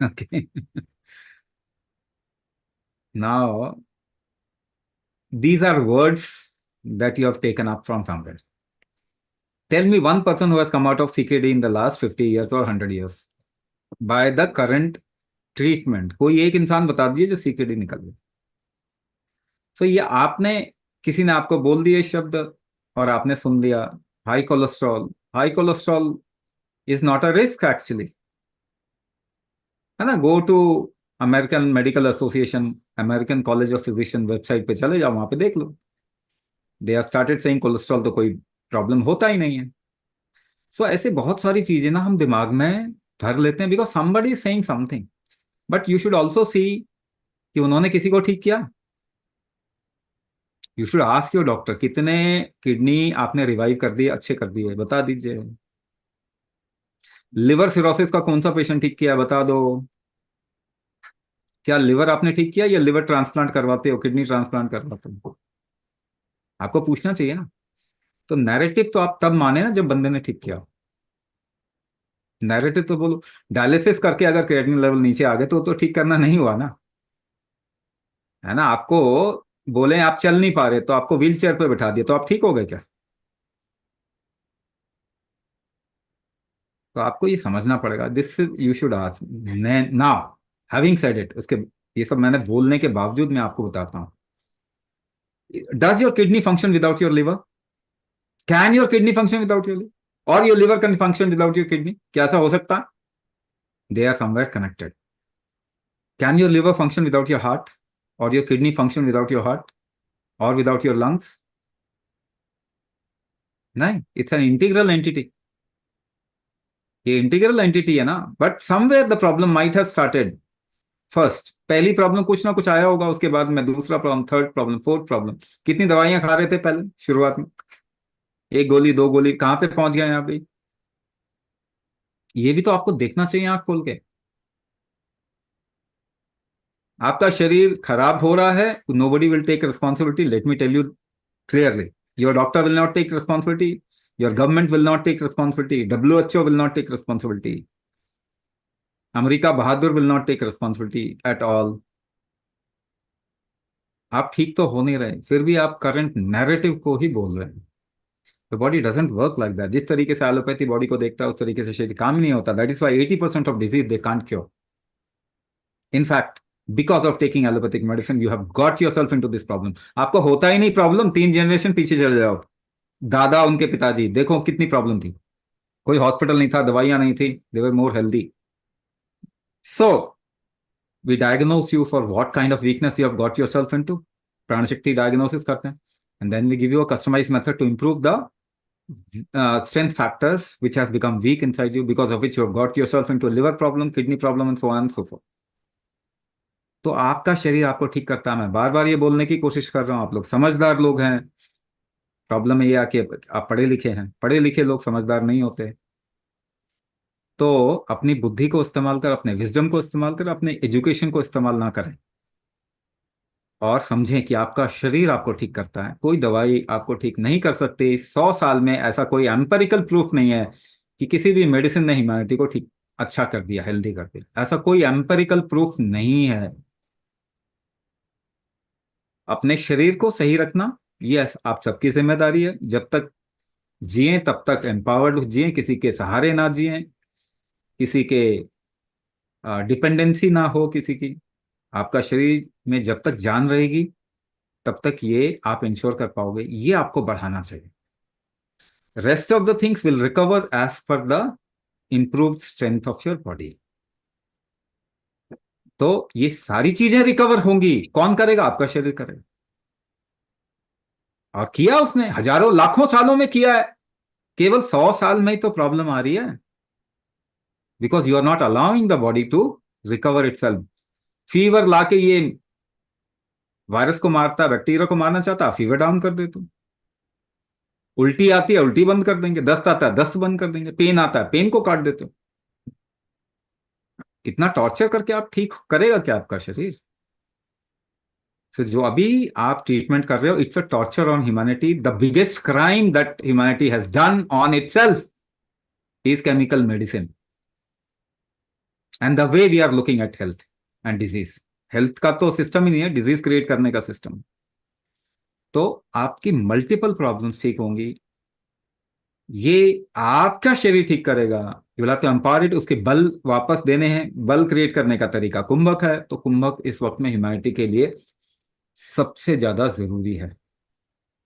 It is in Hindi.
Okay. Now, these are words that you have taken up from somewhere. Tell me one person who has come out of CKD in the last 50 years or 100 years by the current treatment. कोई एक इंसान बता दीजिए जो सीकेडी निकल गया। सो ये आपने, किसी ने आपको बोल दिए शब्द और आपने सुन लिया। High cholesterol, high cholesterol is not a risk actually, है ना। Go to American Medical Association, American College of Physician website पे चले जाओ, वहां पे देख लो। They are started saying cholesterol तो कोई प्रॉब्लम होता ही नहीं है। सो ऐसे बहुत सारी चीजें ना हम दिमाग में धर लेते हैं because somebody is saying something. But you should also see कि उन्होंने किसी को ठीक किया। You should ask your doctor कितने किडनी आपने रिवाइव कर दिए, अच्छे कर दिए, बता दीजिए। लिवर सिरोसिस का कौन सा पेशेंट ठीक किया, बता दो। क्या लिवर आपने ठीक किया या लिवर ट्रांसप्लांट करवाते हो, किडनी ट्रांसप्लांट करवाते हो? आपको पूछना चाहिए ना। तो नैरेटिव तो आप तब माने ना जब बंदे ने ठीक किया। नैरेटिव तो बोलो, डायलिसिस करके अगर क्रिएटिनिन लेवल नीचे आ गए तो ठीक करना नहीं हुआ ना, है ना। आपको बोले आप चल नहीं पा रहे तो आपको व्हील चेयर पे बिठा दिया तो आप ठीक हो गए क्या? तो आपको ये समझना पड़ेगा। This you should ask now. Having said it, उसके ये सब मैंने बोलने के बावजूद मैं आपको बताता हूँ। Does your kidney function without your liver? Can your kidney function without your liver और your liver can function without your kidney? क्या ऐसा हो सकता है? They are somewhere connected. Can your liver function without your heart और your kidney function without your heart और विदाउट योर लंग्स? नहीं, इट्स एन इंटीग्रल एंटिटी। ये इंटीग्रल एंटिटी है ना। But somewhere the problem might have started first. पहली प्रॉब्लम कुछ ना कुछ आया होगा, उसके बाद में दूसरा problem, third problem, fourth problem. कितनी दवाइयां खा रहे थे पहले शुरुआत में? एक गोली, दो गोली, कहां पे पहुंच गए यहाँ पे? ये भी तो आपको देखना चाहिए आंख खोल के। आपका शरीर खराब हो रहा है, nobody will take responsibility, let me tell you clearly. Your doctor will not take responsibility, your government will not take responsibility, WHO will not take responsibility, America बहादुर will not take responsibility at all. आप ठीक तो हो नहीं रहे, फिर भी आप करंट नैरेटिव को ही बोल रहे हैं। तो body doesn't work like that. जिस तरीके से एलोपैथी बॉडी को देखता है उस तरीके से शरीर काम ही नहीं होता। That is why 80% of disease they can't cure. In fact because of taking allopathic medicine you have got yourself into this problem. आपको होता ही नहीं प्रॉब्लम, 3 जनरेशन पीछे चले जाओ। दादा, उनके पिताजी, देखो कितनी प्रॉब्लम थी। कोई हॉस्पिटल नहीं था, दवाइयां नहीं थी, they were more healthy. So we diagnose you for what kind of weakness you have got yourself इनटू। प्राण शक्ति डायग्नोसिस करते हैं and then we give you a customised method to improve the strength factors which has become weak inside you, because of which you have got yourself into a liver problem, kidney problem, and so on and so forth. तो आपका शरीर आपको ठीक करता है। मैं बार बार ये बोलने की कोशिश कर रहा हूं, आप लोग समझदार लोग हैं। प्रॉब्लम ये है कि आप पढ़े लिखे हैं, पढ़े लिखे लोग समझदार नहीं होते। तो अपनी बुद्धि को इस्तेमाल कर, अपने विजडम को इस्तेमाल कर, अपने एजुकेशन को इस्तेमाल ना करें। और समझें कि आपका शरीर आपको ठीक करता है, कोई दवाई आपको ठीक नहीं कर सकती। 100 साल में ऐसा कोई एम्पेरिकल प्रूफ नहीं है कि किसी भी मेडिसिन ने ह्यूमैनिटी को ठीक, अच्छा कर दिया, हेल्दी कर दिया। ऐसा कोई एम्पेरिकल प्रूफ नहीं है। अपने शरीर को सही रखना ये आप सबकी जिम्मेदारी है। जब तक जिए तब तक एम्पावर्ड जिए, किसी के सहारे ना जिए, किसी के डिपेंडेंसी ना हो किसी की। आपका शरीर में जब तक जान रहेगी तब तक ये आप इंश्योर कर पाओगे, ये आपको बढ़ाना चाहिए। Rest of the things will recover as per the improved strength of your body. तो ये सारी चीजें रिकवर होंगी, कौन करेगा? आपका शरीर करेगा। और किया उसने हजारों लाखों सालों में किया है। केवल 100 साल में ही तो प्रॉब्लम आ रही है, because you are not allowing the body to recover itself. Fever लाके ये वायरस को मारता, बैक्टीरिया को मारना चाहता, फीवर डाउन कर देते। उल्टी आती है, उल्टी बंद कर देंगे। दस्त आता है, दस्त बंद कर देंगे। पेन आता है, पेन को काट देते हो। इतना टॉर्चर करके आप ठीक करेगा क्या आपका शरीर? फिर जो अभी आप ट्रीटमेंट कर रहे हो, it's a torture on humanity. The biggest crime that humanity has done on itself is chemical medicine. And the way we are looking at health and disease. Health का तो सिस्टम ही नहीं है, डिजीज क्रिएट करने का सिस्टम। तो आपकी मल्टीपल प्रॉब्लम्स ठीक होंगी। ये आपका शरीर ठीक करेगा। You will have to empower it. उसके बल वापस देने हैं। बल क्रिएट करने का तरीका कुंभक है, तो कुंभक इस वक्त में ह्यूमैनिटी के लिए सबसे ज्यादा जरूरी है।